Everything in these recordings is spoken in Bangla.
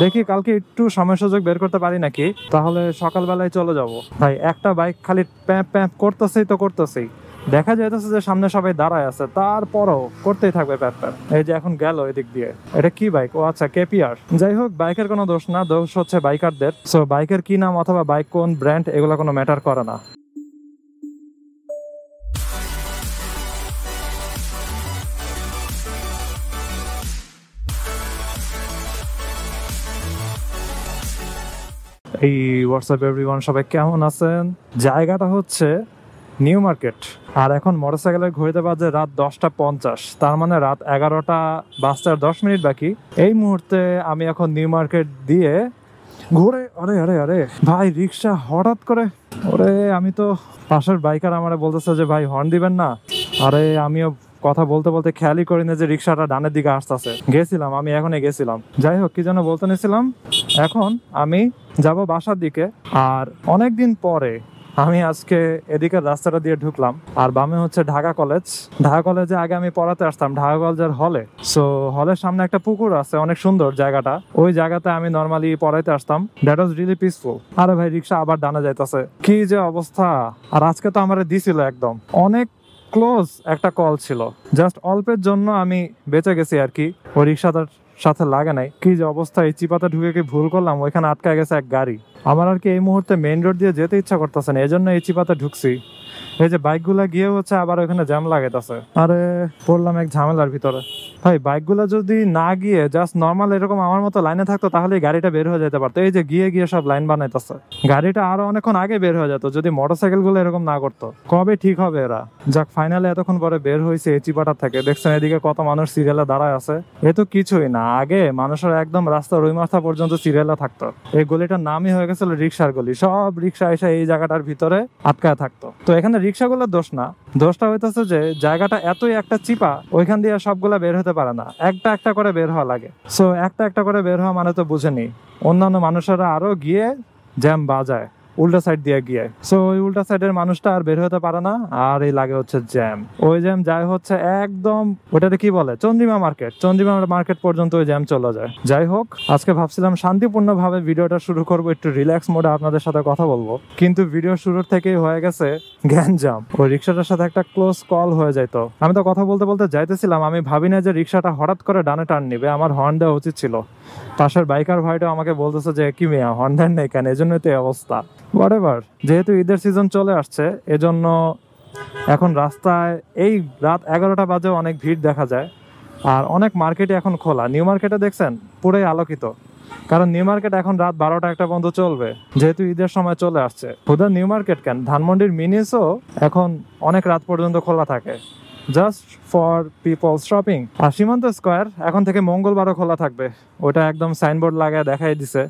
দেখি কালকে একটু সময় সুযোগ বের করতে পারি নাকি, তাহলে সকালবেলায় চলে যাব। ভাই একটা বাইক খালি প্যাপ প্যাপ করতেছেই তো করতেছেই, দেখা যাইতেছে যে সামনে সবাই দাঁড়ায় আছে, তারপরও করতেই থাকবে প্যাপ প্যাপ। এই যে এখন গেল এদিক দিয়ে, এটা কি বাইক? ও আচ্ছা, কেপিআর। যাই হোক, বাইকের কোনো দোষ না, দোষ হচ্ছে বাইকারদের। সো বাইকের কি নাম অথবা বাইক কোন ব্র্যান্ড এগুলো কোনো ম্যাটার করে না। এই হোয়াটসঅ্যাপ এভরিওয়ান, সবাই কেমন আছেন? জায়গাটা হচ্ছে নিউ মার্কেট, আর এখন মোটরসাইকেলের ঘড়িতে বাজে রাত 10টা 50, তার মানে রাত 11টা বাজতে আর 10 মিনিট বাকি। এই মুহূর্তে আমি এখন নিউ মার্কেট দিয়ে ঘুরে, আরে আরে আরে ভাই রিক্সা হঠাৎ করে, ওরে আমি তো পাশের বাইকার আমারে বলতেছে যে ভাই হর্ন দিবেন না। আরে আমিও কথা বলতে বলতে খেয়ালই করি না যে রিক্সাটা ডানের দিকে আসতেছে। গেছিলাম আমি, এখনই গেছিলাম। যাই হোক, কি যেন বলতে নিয়েছিলাম। এখন আমি যাব বাসার দিকে, আর অনেকদিন পরে আমি আজকে এদিকের রাস্তাটা দিয়ে ঢুকলাম, আর বামে হচ্ছে ঢাকা কলেজ। ঢাকা কলেজে আগে আমি পড়াতে আসতাম, ঢাকা কলেজের হলে। সো হলের সামনে একটা পুকুর আছে, অনেক সুন্দর জায়গাটা। ওই জায়গাতে আমি নর্মালি পড়াইতে আসতাম। That was really peaceful. আরে ভাই রিক্সা আবার ডানা যাইতেছে, কি যে অবস্থা। আর আজকে তো আমার দিছিল একদম অনেক ক্লোজ একটা কল ছিল, জাস্ট অল্পের জন্য আমি বেঁচে গেছি আর কি। ওই রিক্সাটার সাথে লাগে নাই। কি যে অবস্থা, এই চিপাতে ঢুকে কি ভুল করলাম, ওইখানে আটকা গেছে এক গাড়ি। আমার আর কি এই মুহূর্তে মেইন রোড দিয়ে যেতে ইচ্ছা করতেছে না, এই জন্য এই চিপাতে ঢুকছি। এই যে বাইকগুলা গিয়ে হচ্ছে আবার ওখানে জ্যাম লাগাইতেছে। আরে পড়লাম এক ঝামেলার ভিতরে। ভাই বাইকগুলা যদি না গিয়ে জাস্ট নর্মাল এরকম আমার মতো লাইনে থাকতো, তাহলে গাড়িটা বের হয়ে যেতে পারতো। এই যে গিয়ে গিয়ে সব লাইন বানাইতেছে, গাড়িটা আরো অনেকক্ষণ আগে বের হয়ে যেত যদি মোটরসাইকেল গুলো এরকম না করতো। কবে ঠিক হবে এরা? যাক, ফাইনালি এতক্ষণ পরে বের হয়েছে এই চিপাটার থেকে। দেখছেন এদিকে কত মানুষ সিরিয়ালে দাঁড়ায় আছে। এ তো কিছুই না, আগে মানুষের একদম রাস্তার ওই মাথা পর্যন্ত সিরিয়ালে থাকতো। এই গলিটার নামই হয়ে গেছিল রিক্সার গলি। সব রিক্সা এসে এই জায়গাটার ভিতরে আটকায় থাকতো। তো এখানে রিক্সাগুলোর দোষ না, দোষটা হইতেছে যে জায়গাটা এতই একটা চিপা, ওইখান দিয়ে সবগুলা বের হতে পারে না, একটা একটা করে বের হওয়া লাগে। সো একটা একটা করে বের হওয়া মানে তো বুঝেনি, অন্যান্য মানুষেরা আরো গিয়ে জ্যাম বাজায় উল্টা সাইড দিয়ে গিয়ে। সো ওই উল্টা সাইডের মানুষটা আর বের হতে পারে না, আর এই লাগে হচ্ছে জ্যাম। ওই জ্যাম যায় হচ্ছে একদম, ওটাতে কি বলে, চন্দ্রিমা মার্কেট। চন্দ্রিমা মার্কেট পর্যন্ত ওই জ্যাম চলে যায়। যাই হোক, আজকে ভাবছিলাম শান্তিপূর্ণ ভাবে ভিডিওটা শুরু করবো, একটু রিল্যাক্স মোডে আপনাদের সাথে কথা বলবো, কিন্তু ভিডিও শুরুর থেকেই হয়ে গেছে গ্যাঞ্জাম। ওই রিক্সাটার সাথে একটা ক্লোজ কল হয়ে যাইতো। আমি তো কথা বলতে বলতে যাইতেছিলাম, আমি ভাবি না যে রিক্সাটা হঠাৎ করে ডানে টার্ন নিবে, আমার হর্ন দেওয়া উচিত ছিল। পাশের বাইকার ভাইটা আমাকে বলতেছে যে কি মিয়া হর্ন দেন নেই কেন, এজন্যই তো অবস্থা। হোয়াটএভার, যেহেতু ঈদের সিজন চলে আসছে, এজন্য এখন রাস্তায় এই রাত 11টা বাজে অনেক ভিড় দেখা যায়। আর অনেক মার্কেটে এখন খোলা। নিউ মার্কেটে দেখছেন পুরোই আলোকিত, কারণ নিউ মার্কেট এখন রাত 12টা 1টা পর্যন্ত চলবে, যেহেতু ঈদের সময় চলে আসছে। খুদা নিউ মার্কেট কেন, ধানমন্ডির মিনিসও এখন অনেক রাত পর্যন্ত খোলা থাকে, জাস্ট ফর পিপলস শপিং। আর সীমান্ত স্কোয়ার এখন থেকে মঙ্গলবারও খোলা থাকবে, ওটা একদম সাইনবোর্ড লাগায় দেখাই দিছে।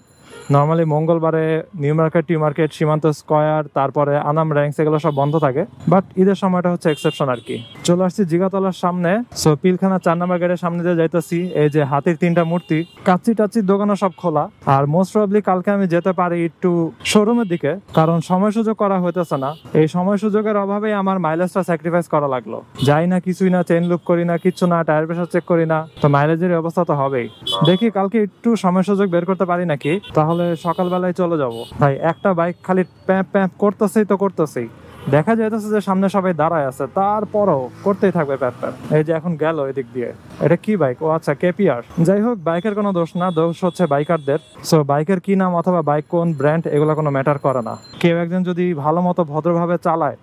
নর্মালি মঙ্গলবারে নিউ মার্কেট, টি মার্কেট, সীমান্ত স্কোয়ার, তারপরে আনাম র্যাঙ্কস এগুলো সব বন্ধ থাকে, বাট ঈদের সময়টা হচ্ছে এক্সেপশন আর কি। চলে আসছি জিগাতলার সামনে। সো পিলখানা 4 নম্বর গেটের সামনে দিয়ে যাইতেছি। এই যে হাতির 3টা মূর্তি, কাচ্চি টাচ্চির দোকানও সব খোলা। আর মোস্ট প্রবাবলি কালকে আমি যেতে পারি একটু শোরুমের দিকে, কারণ সময় সুযোগ করা হইতেছে না। এই সময় সুযোগের অভাবেই আমার মাইলেজটা স্যাক্রিফাইস করা লাগলো। যাই না, কিছুই না, চেইন লুপ করি না, কিচ্ছু না, টায়ার প্রেসার চেক করি না, তো মাইলেজের অবস্থা তো হবেই। দেখি কালকে একটু সময় সুযোগ বের করতে পারি নাকি, তাহলে সকালবেলায় চলে যাব। ভাই একটা বাইক খালি প্যাপ প্যাপ করতেছেই তো করতেছেই, দেখা যাইতেছে যে সামনে সবাই দাঁড়ায় আছে, তারপরও করতেই থাকবে প্যাপ প্যাপ। এই যে এখন গেল এদিক দিয়ে, এটা কি বাইক? ও আচ্ছা, কেপিআর। যাই হোক, বাইকের কোনো দোষ না, দোষ হচ্ছে বাইকারদের। সো বাইকের কি নাম অথবা বাইক কোন ব্র্যান্ড এগুলো কোনো ম্যাটার করে না। কেউ একজন যদি ভালো মতো ভদ্রভাবে চালায়,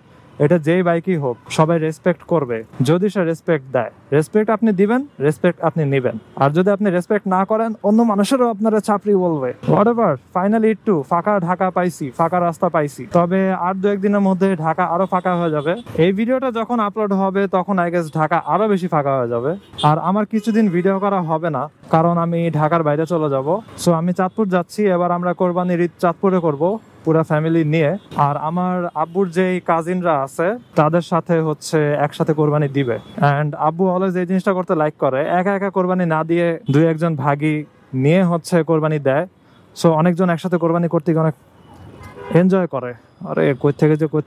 এটা যেই বাইকই হোক, সবাই রেসপেক্ট করবে যদি সে রেসপেক্ট দেয়। রেসপেক্ট আপনি দিবেন, রেসপেক্ট আপনি নিবেন। আর যদি আপনি রেসপেক্ট না করেন, অন্য মানুষেরও আপনারা চাপড়ি বলবে। হোয়াটএভার, ফাইনালি একটু ফাঁকা ঢাকা পাইছি, ফাঁকা রাস্তা পাইছি। তবে আর 2-1 দিনের মধ্যে ঢাকা আরো ফাঁকা হয়ে যাবে। এই ভিডিওটা যখন আপলোড হবে তখন আই গেস ঢাকা আরো বেশি ফাঁকা হয়ে যাবে। আর আমার কিছুদিন ভিডিও করা হবে না, কারণ আমি ঢাকার বাইরে চলে যাব। সো আমি চাঁদপুর যাচ্ছি। এবার আমরা কোরবানির ঈদ চাঁদপুরে করব, পুরা ফ্যামিলি নিয়ে। আর আমার আব্বুর যেই কাজিনরা আছে তাদের সাথে হচ্ছে একসাথে কোরবানি দিবে। অ্যান্ড আব্বু অলওয়েজ এই জিনিসটা করতে লাইক করে, একা একা কোরবানি না দিয়ে 2-1 ভাগি নিয়ে হচ্ছে কোরবানি দেয়। সো অনেকজন একসাথে কোরবানি করতে অনেক এনজয় করে। আরে কই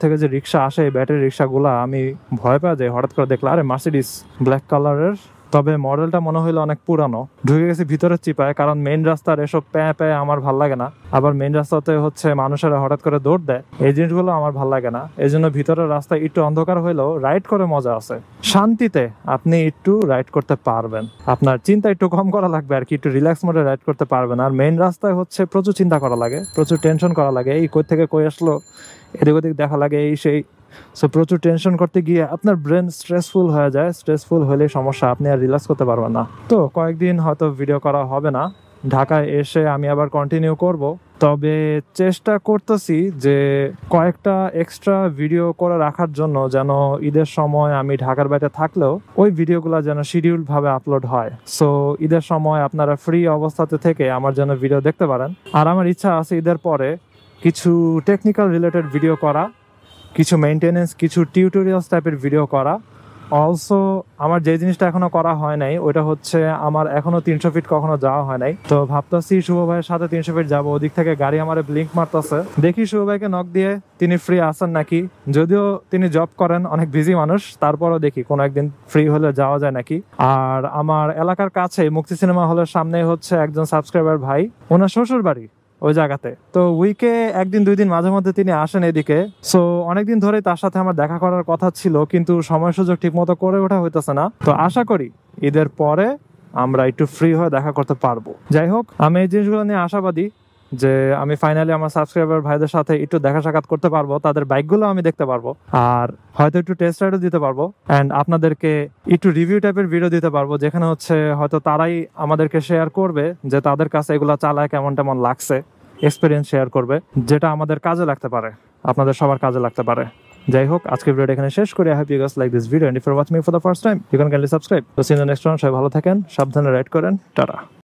থেকে যে রিক্সা আসে, ব্যাটারি রিক্সাগুলা, আমি ভয় পাই যাই হঠাৎ করে দেখলে। আরে মার্সিডিস ব্ল্যাক কালারের তবে মডেলটা মনে হইলো অনেক পুরানো। ঢুকে গেছি ভিতরে চিপায়, কারণ মেইন রাস্তার এসব প্যাঁ প্যাঁ আমার ভাল লাগে না। আবার মেইন রাস্তাতে হচ্ছে মানুষেরা হঠাৎ করে দৌড় দেয়, এই জিনিসগুলো আমার ভাল লাগে না। এই জন্য ভিতরের রাস্তায় একটু অন্ধকার হইলেও রাইড করে মজা আছে, শান্তিতে আপনি একটু রাইড করতে পারবেন। আপনার চিন্তা একটু কম করা লাগবে আর কি, একটু রিল্যাক্স মোডে রাইড করতে পারবেন। আর মেইন রাস্তায় হচ্ছে প্রচুর চিন্তা করা লাগে, প্রচুর টেনশন করা লাগে, এই কই থেকে কই আসলো, এদিক ওদিক দেখা লাগে, এই সেই। সো প্রচুর টেনশন করতে গিয়ে আপনার ব্রেন স্ট্রেসফুল হয়ে যায়, স্ট্রেসফুল হলে সমস্যা, আপনি আর রিল্যাক্স করতে পারবেন না। তো কয়েকদিন হয়তো ভিডিও করা হবে না, ঢাকায় এসে আমি আবার কন্টিনিউ করব। তবে চেষ্টা করতেছি যে কয়েকটা এক্সট্রা ভিডিও করে রাখার জন্য, যেন ঈদের সময় আমি ঢাকার বাইরে থাকলেও ওই ভিডিওগুলো যেন শিডিউল ভাবে আপলোড হয়। সো ঈদের সময় আপনারা ফ্রি অবস্থাতে থেকে আমার জন্য ভিডিও দেখতে পারেন। আর আমার ইচ্ছা আছে ঈদের পরে কিছু টেকনিক্যাল রিলেটেড ভিডিও করা, কিছু মেইনটেনেন্স, কিছু টিউটোরিয়ালস টাইপের ভিডিও করা। অলসো আমার যে জিনিসটা এখনো করা হয় নাই, ওইটা হচ্ছে আমার এখনো 300 ফিট কখনো যাওয়া হয় নাই। তো ভাবতেছি শুভ ভাইয়ের সাথে 300 ফিট যাবো, ওদিক থেকে গাড়ি আমার ব্লিঙ্ক মারতেছে, দেখি শুভ ভাইকে নক দিয়ে তিনি ফ্রি আছেন নাকি। যদিও তিনি জব করেন, অনেক বিজি মানুষ, তারপরও দেখি কোনো একদিন ফ্রি হলে যাওয়া যায় নাকি। আর আমার এলাকার কাছে মুক্তি সিনেমা হলের সামনে হচ্ছে একজন সাবস্ক্রাইবার ভাই, ওনার শ্বশুর বাড়ি ওই জায়গাতে। তো উইকে একদিন দুই দিন মাঝে মধ্যে তিনি আসেন এদিকে। সো অনেকদিন ধরে তার সাথে আমার দেখা করার কথা ছিল, কিন্তু সময় সুযোগ ঠিক মতো করে ওঠা হইতেছে না। তো আশা করি ঈদের পরে আমরা একটু ফ্রি হয়ে দেখা করতে পারবো। যাই হোক, আমি এই জিনিসগুলো নিয়ে আশাবাদী যে আমি ফাইনালি আমার সাবস্ক্রাইবার ভাইদের সাথে একটু দেখা সাক্ষাৎ করতে পারবো, তাদের বাইকগুলো আমি দেখতে পারবো, আর হয়তো একটু টেস্ট রাইডও দিতে পারবো, অ্যান্ড আপনাদেরকে একটু রিভিউ টাইপের ভিডিও দিতে পারবো, যেখানে হচ্ছে হয়তো তারাই আমাদেরকে শেয়ার করবে যে তাদের কাছে এগুলো চালায় কেমন কেমন লাগছে, এক্সপিরিয়েন্স শেয়ার করবে, যেটা আমাদের কাজে লাগতে পারে, আপনাদের সবার কাজে লাগতে পারে। যাই হোক, আজকে ভিডিওটা এখানে শেষ করি। I hope you guys like this video, and if you're watching me for the first time, you can kindly subscribe. So see you in the next one. সবাই ভালো থাকেন, সাবধানে রাইড করেন, টাটা।